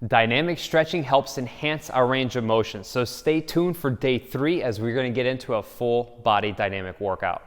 Dynamic stretching helps enhance our range of motion. So stay tuned for day 3 as we're going to get into a full body dynamic workout.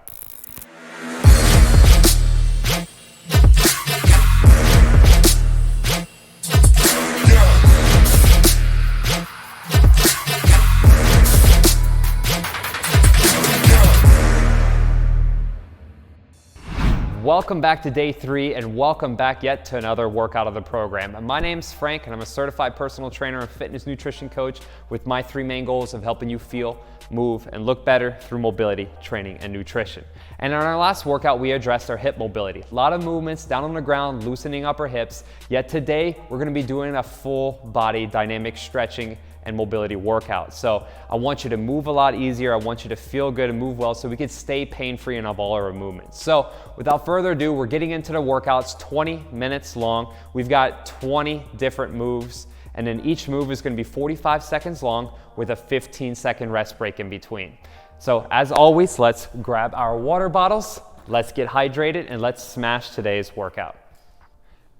Welcome back to day 3 and welcome back yet to another workout of the program. My name's Frank and I'm a certified personal trainer and fitness nutrition coach with my 3 main goals of helping you feel, move, and look better through mobility, training, and nutrition. And in our last workout, we addressed our hip mobility. A lot of movements down on the ground, loosening up our hips. Yet today, we're gonna be doing a full body dynamic stretching and mobility workout. So I want you to move a lot easier. I want you to feel good and move well so we can stay pain-free in all our movements. So without further ado, we're getting into the workouts, 20 minutes long. We've got 20 different moves, and then each move is gonna be 45 seconds long with a 15-second rest break in between. So as always, let's grab our water bottles, let's get hydrated, and let's smash today's workout.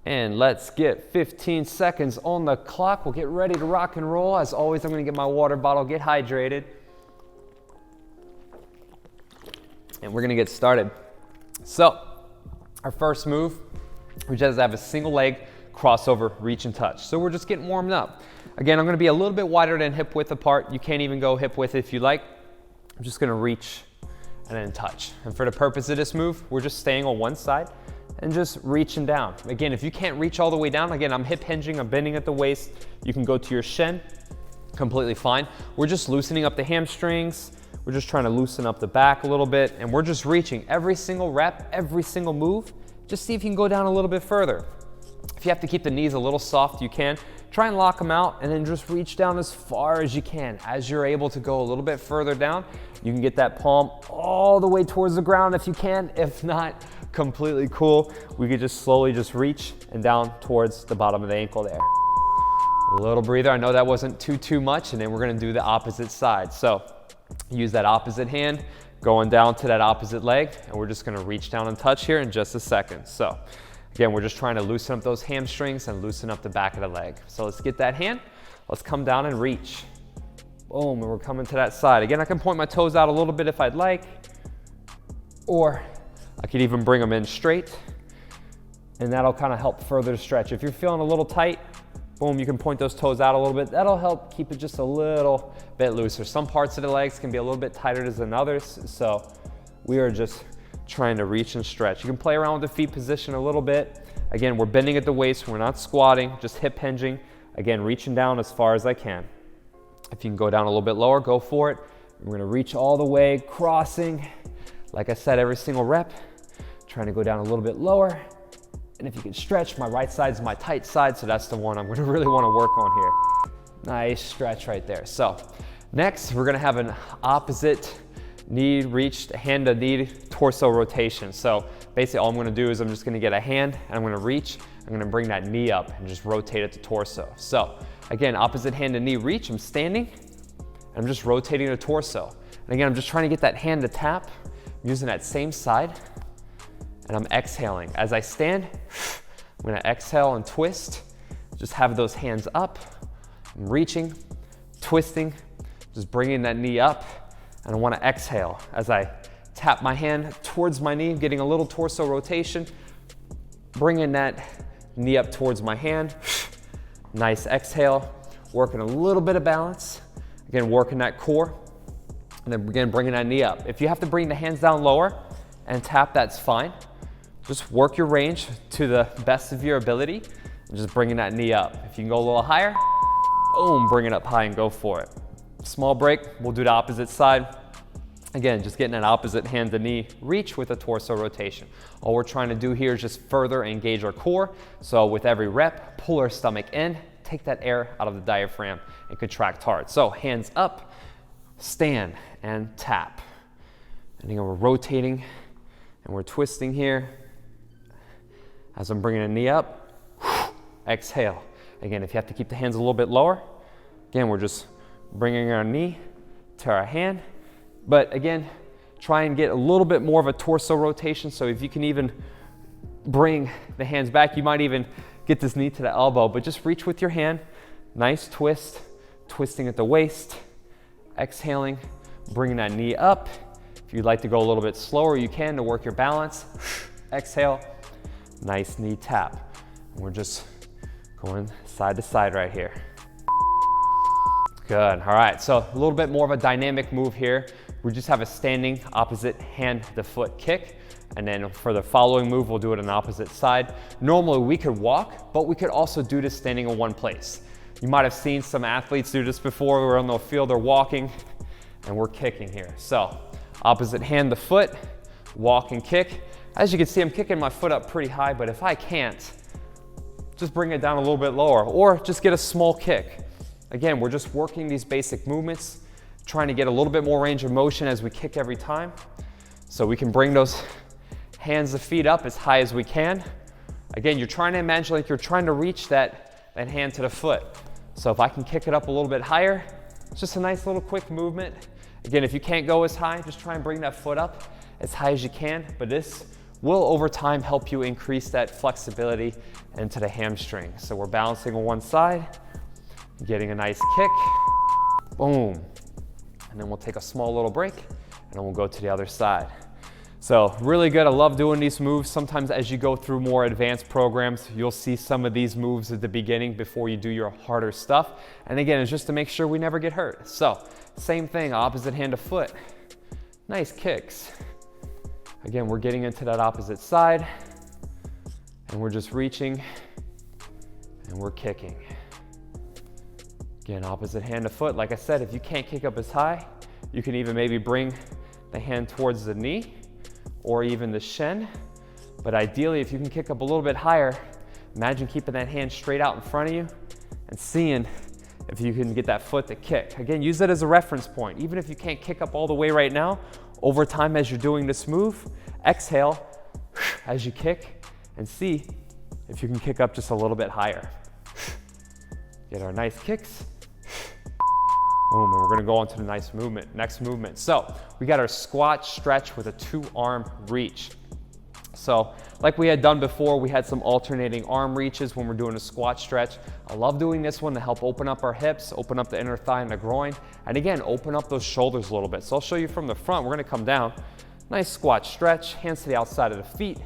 And let's get 15 seconds on the clock. We'll get ready to rock and roll. As always, I'm gonna get my water bottle, get hydrated. And we're gonna get started. So, our first move, we just have a single leg crossover, reach and touch. So we're just getting warmed up. Again, I'm gonna be a little bit wider than hip width apart. You can't even go hip width if you like. I'm just gonna reach and then touch. And for the purpose of this move, we're just staying on one side and just reaching down. Again, if you can't reach all the way down, again, I'm hip hinging, I'm bending at the waist. You can go to your shin, completely fine. We're just loosening up the hamstrings. We're just trying to loosen up the back a little bit, and we're just reaching every single rep, every single move. Just see if you can go down a little bit further. If you have to keep the knees a little soft, you can. Try and lock them out and then just reach down as far as you can. As you're able to go a little bit further down, you can get that palm all the way towards the ground if you can. If not, completely cool. We could just slowly just reach and down towards the bottom of the ankle there. A little breather. I know that wasn't too much, and then we're gonna do the opposite side. So use that opposite hand, going down to that opposite leg, and we're just gonna reach down and touch here in just a second. So again, we're just trying to loosen up those hamstrings and loosen up the back of the leg. So let's get that hand. Let's come down and reach. Boom, and we're coming to that side. Again, I can point my toes out a little bit if I'd like, or I could even bring them in straight, and that'll kind of help further stretch. If you're feeling a little tight, boom, you can point those toes out a little bit. That'll help keep it just a little bit looser. Some parts of the legs can be a little bit tighter than others, so we are just trying to reach and stretch. You can play around with the feet position a little bit. Again, we're bending at the waist, we're not squatting, just hip hinging. Again, reaching down as far as I can. If you can go down a little bit lower, go for it. We're gonna reach all the way, crossing. Like I said, every single rep, trying to go down a little bit lower. And if you can stretch, my right side is my tight side, so that's the one I'm gonna really wanna work on here. Nice stretch right there. So next, we're gonna have an opposite knee reach, hand to knee torso rotation. So basically all I'm gonna do is I'm just gonna get a hand and I'm gonna reach, I'm gonna bring that knee up and just rotate it to torso. So again, opposite hand to knee reach, I'm standing, and I'm just rotating the torso. And again, I'm just trying to get that hand to tap. I'm using that same side, and I'm exhaling. As I stand, I'm gonna exhale and twist. Just have those hands up. I'm reaching, twisting, just bringing that knee up, and I wanna exhale. As I tap my hand towards my knee, getting a little torso rotation, bringing that knee up towards my hand. Nice exhale, working a little bit of balance. Again, working that core, and then again, bringing that knee up. If you have to bring the hands down lower and tap, that's fine. Just work your range to the best of your ability, and just bringing that knee up. If you can go a little higher, boom, bring it up high and go for it. Small break, we'll do the opposite side. Again, just getting that opposite hand to knee reach with a torso rotation. All we're trying to do here is just further engage our core. So with every rep, pull our stomach in, take that air out of the diaphragm and contract hard. So hands up, stand and tap. And again, we're rotating and we're twisting here. As I'm bringing the knee up, exhale. Again, if you have to keep the hands a little bit lower, again, we're just bringing our knee to our hand. But again, try and get a little bit more of a torso rotation. So if you can even bring the hands back, you might even get this knee to the elbow, but just reach with your hand Nice twist, twisting at the waist, exhaling, bringing that knee up. If you'd like to go a little bit slower, you can to work your balance. Exhale, nice knee tap. We're just going side to side right here. Good, all right, so a little bit more of a dynamic move here. We just have a standing opposite hand to foot kick. And then for the following move, we'll do it on the opposite side. Normally we could walk, but we could also do this standing in one place. You might have seen some athletes do this before. We're on the field, they're walking and we're kicking here. So opposite hand to foot, walk and kick. As you can see, I'm kicking my foot up pretty high, but if I can't, just bring it down a little bit lower or just get a small kick. Again, we're just working these basic movements, trying to get a little bit more range of motion as we kick every time. So we can bring those hands and feet up as high as we can. Again, you're trying to imagine like you're trying to reach that hand to the foot. So if I can kick it up a little bit higher, it's just a nice little quick movement. Again, if you can't go as high, just try and bring that foot up as high as you can. But this will over time help you increase that flexibility into the hamstring. So we're balancing on one side, getting a nice kick, boom. And then we'll take a small little break and then we'll go to the other side. So really good, I love doing these moves. Sometimes as you go through more advanced programs, you'll see some of these moves at the beginning before you do your harder stuff. And again, it's just to make sure we never get hurt. So same thing, opposite hand to foot. Nice kicks. Again, we're getting into that opposite side and we're just reaching and we're kicking. Again, opposite hand to foot. Like I said, if you can't kick up as high, you can even maybe bring the hand towards the knee or even the shin. But ideally, if you can kick up a little bit higher, imagine keeping that hand straight out in front of you and seeing if you can get that foot to kick. Again, use that as a reference point. Even if you can't kick up all the way right now, over time as you're doing this move, exhale as you kick and see if you can kick up just a little bit higher. Get our nice kicks. Boom, and we're gonna go on to the next movement. So we got our squat stretch with a 2-arm reach. So like we had done before, we had some alternating arm reaches when we're doing a squat stretch. I love doing this one to help open up our hips, open up the inner thigh and the groin, and again, open up those shoulders a little bit. So I'll show you from the front. We're gonna come down, nice squat stretch, hands to the outside of the feet,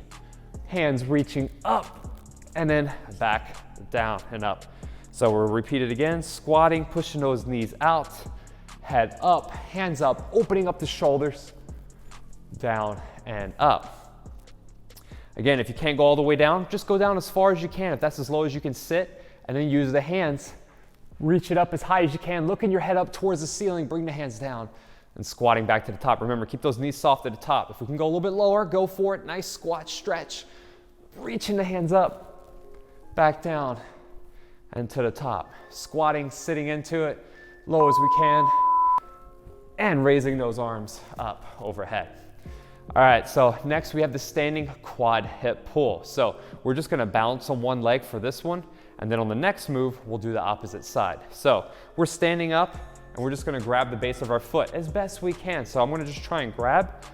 hands reaching up, and then back, down and up. So we'll repeat it again, squatting, pushing those knees out, head up, hands up, opening up the shoulders, down and up. Again, if you can't go all the way down, just go down as far as you can. If that's as low as you can sit, and then use the hands, reach it up as high as you can, looking your head up towards the ceiling, bring the hands down, and squatting back to the top. Remember, keep those knees soft at the top. If we can go a little bit lower, go for it. Nice squat stretch, reaching the hands up, back down, and to the top. Squatting, sitting into it, low as we can, and raising those arms up overhead. All right, so next we have the standing quad hip pull. So we're just gonna balance on one leg for this one, and then on the next move, we'll do the opposite side. So we're standing up, and we're just gonna grab the base of our foot as best we can. So I'm gonna just try and grab,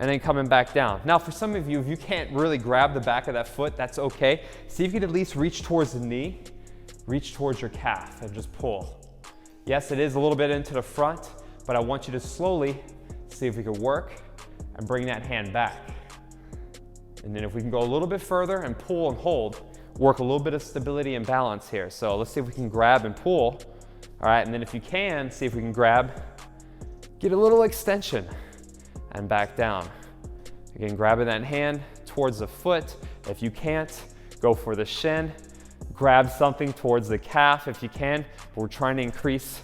and then coming back down. Now for some of you, if you can't really grab the back of that foot, that's okay. See if you can at least reach towards the knee, reach towards your calf, and just pull. Yes, it is a little bit into the front, but I want you to slowly see if we can work and bring that hand back. And then if we can go a little bit further and pull and hold, work a little bit of stability and balance here. So let's see if we can grab and pull. All right, and then if you can, see if we can grab, get a little extension and back down. Again, grabbing that hand towards the foot. If you can't, go for the shin. Grab something towards the calf if you can. We're trying to increase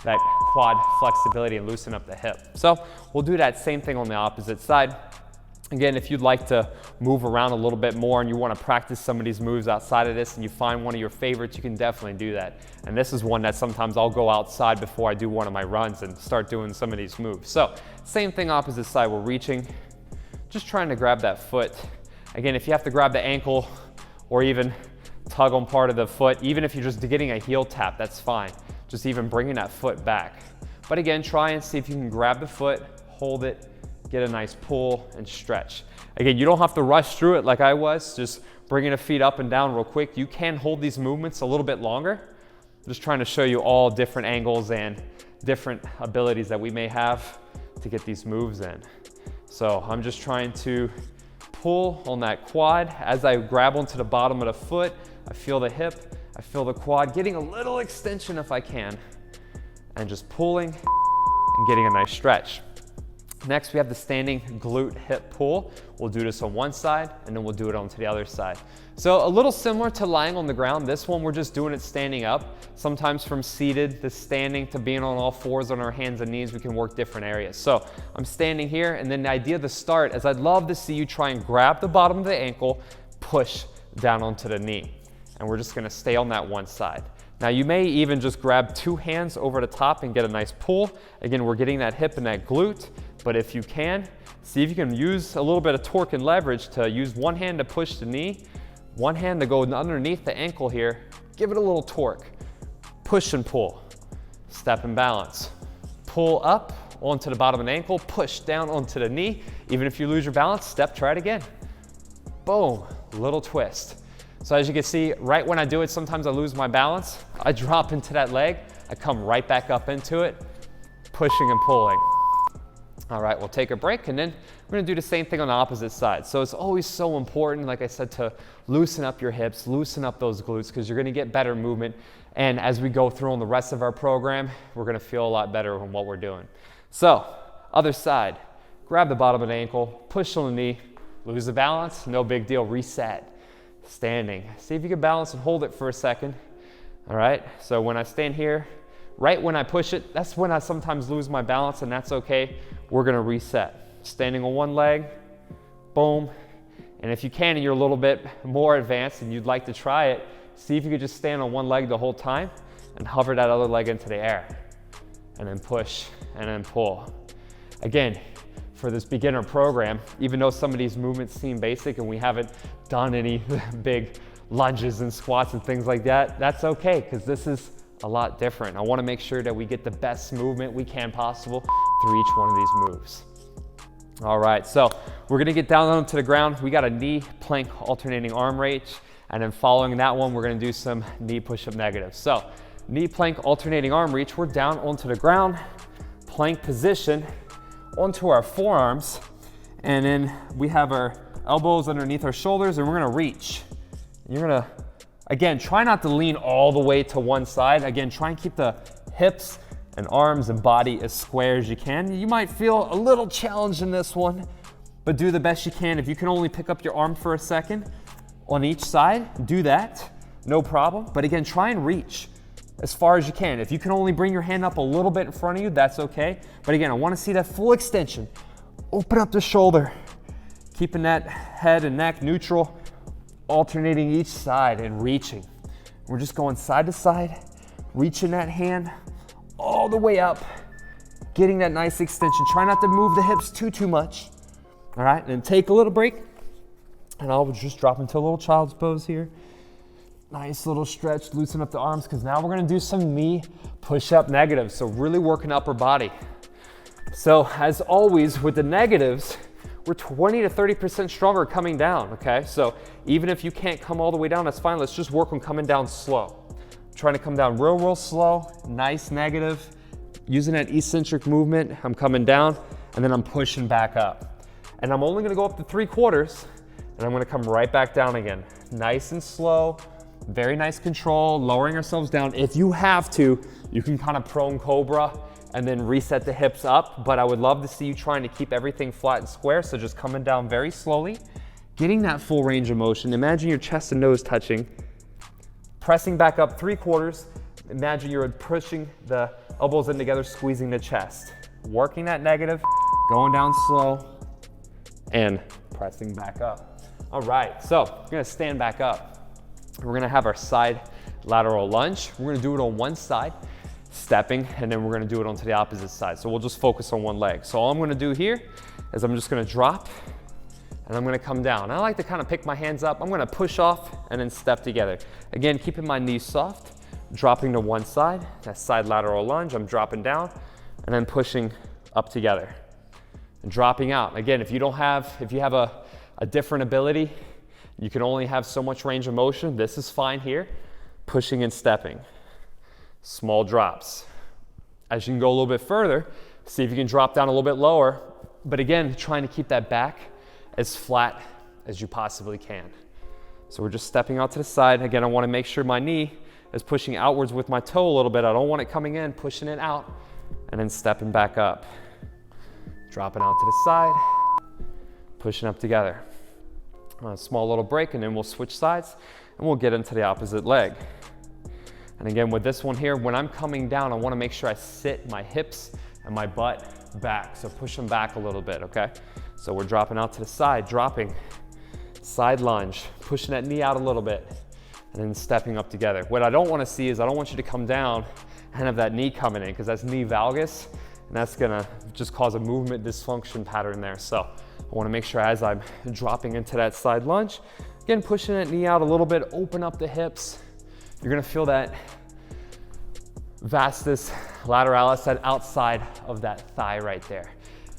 that quad flexibility and loosen up the hip. So we'll do that same thing on the opposite side. Again, if you'd like to move around a little bit more and you want to practice some of these moves outside of this and you find one of your favorites, you can definitely do that. And this is one that sometimes I'll go outside before I do one of my runs and start doing some of these moves. So same thing, opposite side, we're reaching, just trying to grab that foot. Again, if you have to grab the ankle or even tug on part of the foot, even if you're just getting a heel tap, that's fine. Just even bringing that foot back. But again, try and see if you can grab the foot, hold it, get a nice pull and stretch. Again, you don't have to rush through it like I was, just bringing the feet up and down real quick. You can hold these movements a little bit longer, just trying to show you all different angles and different abilities that we may have to get these moves in. So I'm just trying to pull on that quad. As I grab onto the bottom of the foot, I feel the hip, I feel the quad, getting a little extension if I can, and just pulling and getting a nice stretch. Next, we have the standing glute hip pull. We'll do this on one side, and then we'll do it onto the other side. So a little similar to lying on the ground. This one, we're just doing it standing up. Sometimes from seated to standing to being on all fours on our hands and knees, we can work different areas. So I'm standing here, and then the idea to start is I'd love to see you try and grab the bottom of the ankle, push down onto the knee. And we're just gonna stay on that one side. Now you may even just grab two hands over the top and get a nice pull. Again, we're getting that hip and that glute, but if you can, see if you can use a little bit of torque and leverage to use one hand to push the knee, one hand to go underneath the ankle here, give it a little torque, push and pull, step and balance, pull up onto the bottom of the ankle, push down onto the knee. Even if you lose your balance, step, try it again. Boom, little twist. So as you can see, right when I do it, sometimes I lose my balance. I drop into that leg, I come right back up into it, pushing and pulling. All right, we'll take a break, and then we're gonna do the same thing on the opposite side. So it's always so important, like I said, to loosen up your hips, loosen up those glutes, because you're gonna get better movement. And as we go through on the rest of our program, we're gonna feel a lot better on what we're doing. So, other side, grab the bottom of the ankle, push on the knee, lose the balance, no big deal, reset. Standing. See if you can balance and hold it for a second. All right, so when I stand here, right when I push it, that's when I sometimes lose my balance, and that's okay. We're gonna reset. Standing on one leg, boom. And if you can and you're a little bit more advanced and you'd like to try it, see if you could just stand on one leg the whole time and hover that other leg into the air. And then push and then pull. Again, for this beginner program, even though some of these movements seem basic and we haven't done any big lunges and squats and things like that, that's okay, because this is a lot different. I want to make sure that we get the best movement we can possible through each one of these moves. All right, so we're gonna get down onto the ground. We got a knee plank alternating arm reach, and then following that one, we're gonna do some knee push-up negatives. So knee plank alternating arm reach, we're down onto the ground, plank position, onto our forearms, and then we have our elbows underneath our shoulders, and we're gonna reach. You're gonna, again, try not to lean all the way to one side. Again, try and keep the hips and arms and body as square as you can. You might feel a little challenge in this one, but do the best you can. If you can only pick up your arm for a second on each side, do that, no problem. But again, try and reach as far as you can. If you can only bring your hand up a little bit in front of you, that's okay. But again, I wanna see that full extension. Open up the shoulder, keeping that head and neck neutral, alternating each side and reaching. We're just going side to side, reaching that hand all the way up, getting that nice extension. Try not to move the hips too much. All right, and then take a little break, and I'll just drop into a little child's pose here. Nice little stretch, loosen up the arms, because now we're gonna do some knee push-up negatives, so really working upper body. So as always with the negatives, we're 20 to 30% stronger coming down, okay? So even if you can't come all the way down, that's fine. Let's just work on coming down slow. Trying to come down real slow, nice negative. Using that eccentric movement, I'm coming down, and then I'm pushing back up. And I'm only gonna go up to 3/4, and I'm gonna come right back down again. Nice and slow, very nice control, lowering ourselves down. If you have to, you can kind of prone cobra and then reset the hips up, but I would love to see you trying to keep everything flat and square, so just coming down very slowly, getting that full range of motion. Imagine your chest and nose touching, pressing back up 3/4. Imagine you're pushing the elbows in together, squeezing the chest. Working that negative, going down slow, and pressing back up. All right, so we're gonna stand back up. We're gonna have our side lateral lunge. We're gonna do it on one side, stepping, and then we're gonna do it onto the opposite side. So we'll just focus on one leg. So all I'm gonna do here is I'm just gonna drop, and I'm gonna come down. I like to kind of pick my hands up. I'm gonna push off and then step together. Again, keeping my knees soft, dropping to one side, that side lateral lunge, I'm dropping down, and then pushing up together. And dropping out. Again, if you have a different ability, you can only have so much range of motion, this is fine here. Pushing and stepping. small drops. As you can go a little bit further, see if you can drop down a little bit lower, but again, trying to keep that back as flat as you possibly can. So we're just stepping out to the side. Again, I want to make sure my knee is pushing outwards with my toe a little bit. I don't want it coming in, pushing it out, and then stepping back up. Dropping out to the side, pushing up together. A small little break, and then we'll switch sides, and we'll get into the opposite leg. And again, with this one here, when I'm coming down, I want to make sure I sit my hips and my butt back. So push them back a little bit, okay? So we're dropping out to the side, dropping, side lunge, pushing that knee out a little bit, and then stepping up together. What I don't want to see is I don't want you to come down and have that knee coming in, because that's knee valgus, and that's gonna just cause a movement dysfunction pattern there. So I want to make sure as I'm dropping into that side lunge, again, pushing that knee out a little bit, open up the hips. You're gonna feel that vastus lateralis, that outside of that thigh right there.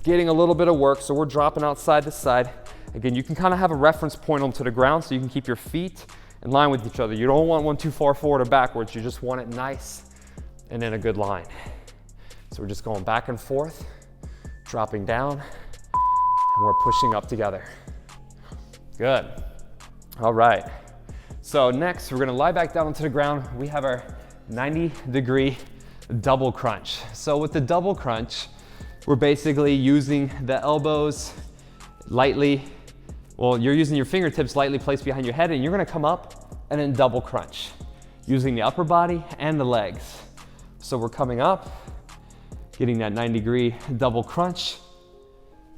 Getting a little bit of work, so we're dropping outside to side. Again, you can kind of have a reference point onto the ground so you can keep your feet in line with each other. You don't want one too far forward or backwards. You just want it nice and in a good line. So we're just going back and forth, dropping down, and we're pushing up together. Good. All right. So next, we're gonna lie back down onto the ground. We have our 90-degree double crunch. So with the double crunch, we're basically using the elbows lightly, well, you're using your fingertips lightly placed behind your head, and you're gonna come up and then double crunch, using the upper body and the legs. So we're coming up, getting that 90-degree double crunch,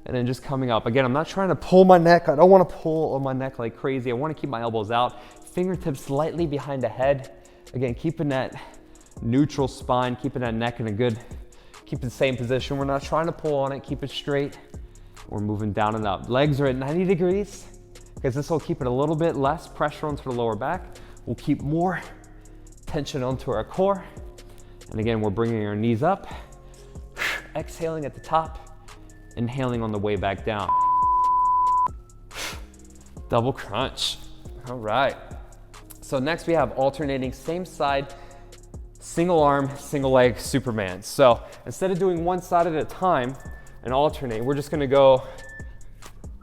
and then just coming up. Again, I'm not trying to pull my neck. I don't wanna pull on my neck like crazy. I wanna keep my elbows out, fingertips slightly behind the head. Again, keeping that neutral spine, keeping that neck in a good, keep the same position. We're not trying to pull on it, keep it straight. We're moving down and up. Legs are at 90 degrees, because this will keep it a little bit less pressure onto the lower back. We'll keep more tension onto our core. And again, we're bringing our knees up, exhaling at the top, inhaling on the way back down. Double crunch. All right. So next we have alternating same side, single arm, single leg Superman. So instead of doing one side at a time and alternate, we're just gonna go,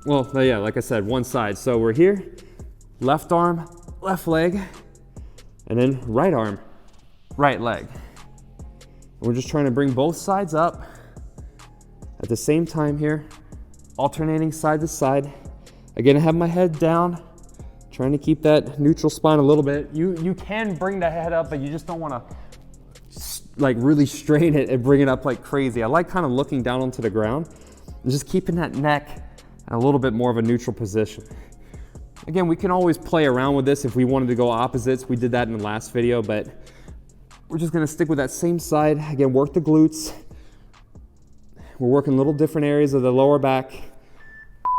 well, yeah, like I said, one side. So we're here, left arm, left leg, and then right arm, right leg. We're just trying to bring both sides up at the same time here, alternating side to side. Again, I have my head down, trying to keep that neutral spine a little bit. You can bring the head up, but you just don't want to like really strain it and bring it up like crazy. I like kind of looking down onto the ground and just keeping that neck in a little bit more of a neutral position. Again, we can always play around with this if we wanted to go opposites. We did that in the last video, but we're just gonna stick with that same side. Again, work the glutes. We're working little different areas of the lower back,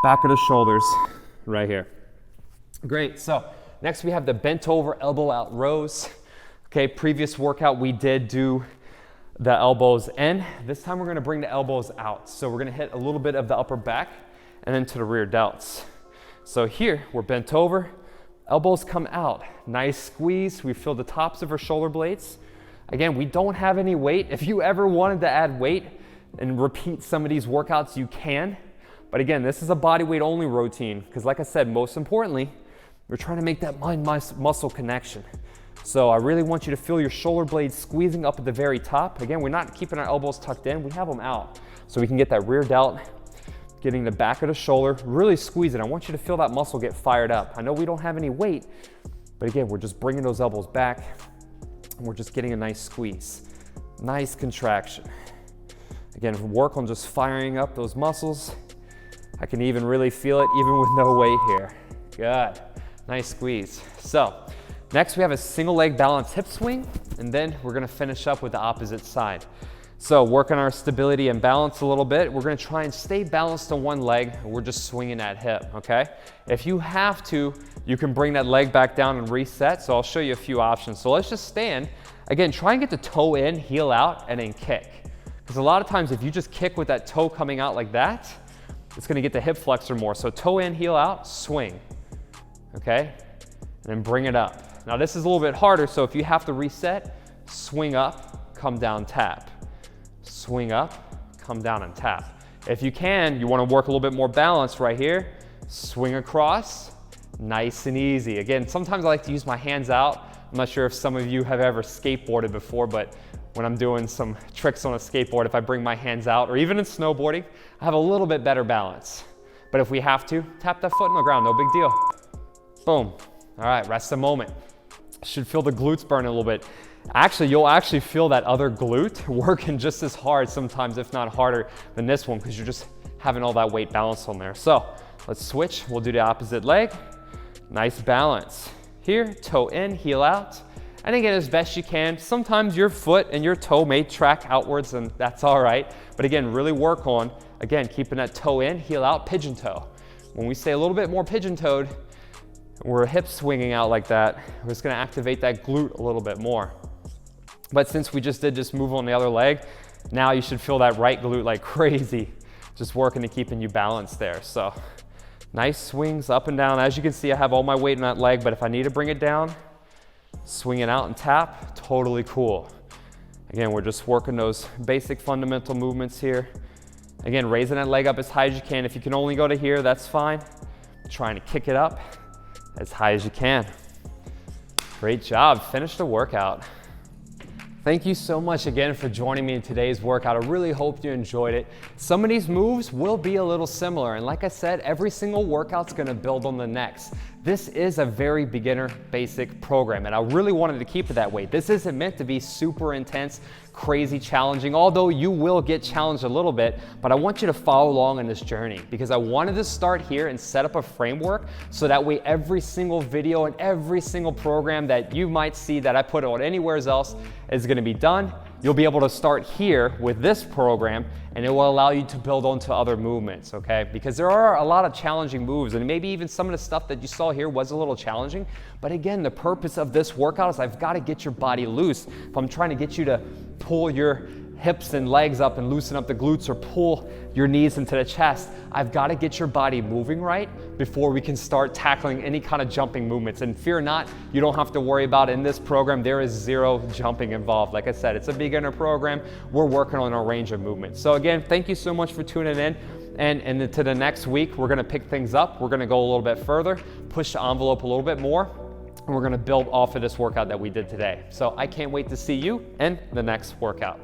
back of the shoulders, right here. Great, so next we have the bent over elbow out rows. Okay, previous workout we did do the elbows in. This time we're gonna bring the elbows out. So we're gonna hit a little bit of the upper back and then to the rear delts. So here, we're bent over, elbows come out. Nice squeeze, we feel the tops of our shoulder blades. Again, we don't have any weight. If you ever wanted to add weight and repeat some of these workouts, you can. But again, this is a body weight only routine, because like I said, most importantly, we're trying to make that mind-muscle connection. So I really want you to feel your shoulder blades squeezing up at the very top. Again, we're not keeping our elbows tucked in, we have them out. So we can get that rear delt, getting the back of the shoulder, really squeeze it. I want you to feel that muscle get fired up. I know we don't have any weight, but again, we're just bringing those elbows back, and we're just getting a nice squeeze, nice contraction. Again, work on just firing up those muscles. I can even really feel it even with no weight here. Good, nice squeeze. So next we have a single leg balance hip swing, and then we're gonna finish up with the opposite side. So work on our stability and balance a little bit. We're gonna try and stay balanced on one leg, and we're just swinging that hip, okay? If you have to, you can bring that leg back down and reset, so I'll show you a few options. So let's just stand. Again, try and get the toe in, heel out, and then kick. Because a lot of times if you just kick with that toe coming out like that, it's gonna get the hip flexor more. So toe in, heel out, swing, okay? And then bring it up. Now this is a little bit harder, so if you have to reset, swing up, come down, tap. Swing up, come down and tap. If you can, you want to work a little bit more balance right here. Swing across, nice and easy. Again, sometimes I like to use my hands out. I'm not sure if some of you have ever skateboarded before, but when I'm doing some tricks on a skateboard, if I bring my hands out, or even in snowboarding, I have a little bit better balance. But if we have to, tap that foot on the ground, no big deal. Boom. All right, rest a moment. Should feel the glutes burn a little bit. Actually, you'll actually feel that other glute working just as hard sometimes, if not harder than this one, because you're just having all that weight balance on there. So let's switch. We'll do the opposite leg. Nice balance. Here, toe in, heel out. And again, as best you can, sometimes your foot and your toe may track outwards, and that's all right. But again, really work on, again, keeping that toe in, heel out, pigeon toe. When we say a little bit more pigeon toed, we're hip swinging out like that, we're just gonna activate that glute a little bit more. But since we just did this move on the other leg, now you should feel that right glute like crazy, just working to keeping you balanced there. So nice swings up and down. As you can see, I have all my weight in that leg, but if I need to bring it down, swing it out and tap, totally cool. Again, we're just working those basic fundamental movements here. Again, raising that leg up as high as you can. If you can only go to here, that's fine. Trying to kick it up as high as you can. Great job, finish the workout. Thank you so much again for joining me in today's workout. I really hope you enjoyed it. Some of these moves will be a little similar, and like I said, every single workout's gonna build on the next. This is a very beginner basic program, and I really wanted to keep it that way. This isn't meant to be super intense, crazy challenging, although you will get challenged a little bit, but I want you to follow along in this journey because I wanted to start here and set up a framework so that way every single video and every single program that you might see that I put on anywhere else is gonna be done. You'll be able to start here with this program and it will allow you to build onto other movements, okay? Because there are a lot of challenging moves and maybe even some of the stuff that you saw here was a little challenging. But again, the purpose of this workout is I've got to get your body loose. If I'm trying to get you to pull your hips and legs up and loosen up the glutes or pull your knees into the chest, I've got to get your body moving right before we can start tackling any kind of jumping movements. And fear not, you don't have to worry about in this program, there is zero jumping involved. Like I said, it's a beginner program. We're working on a range of movements. So again, thank you so much for tuning in. And to the next week, we're gonna pick things up. We're gonna go a little bit further, push the envelope a little bit more, and we're gonna build off of this workout that we did today. So I can't wait to see you in the next workout.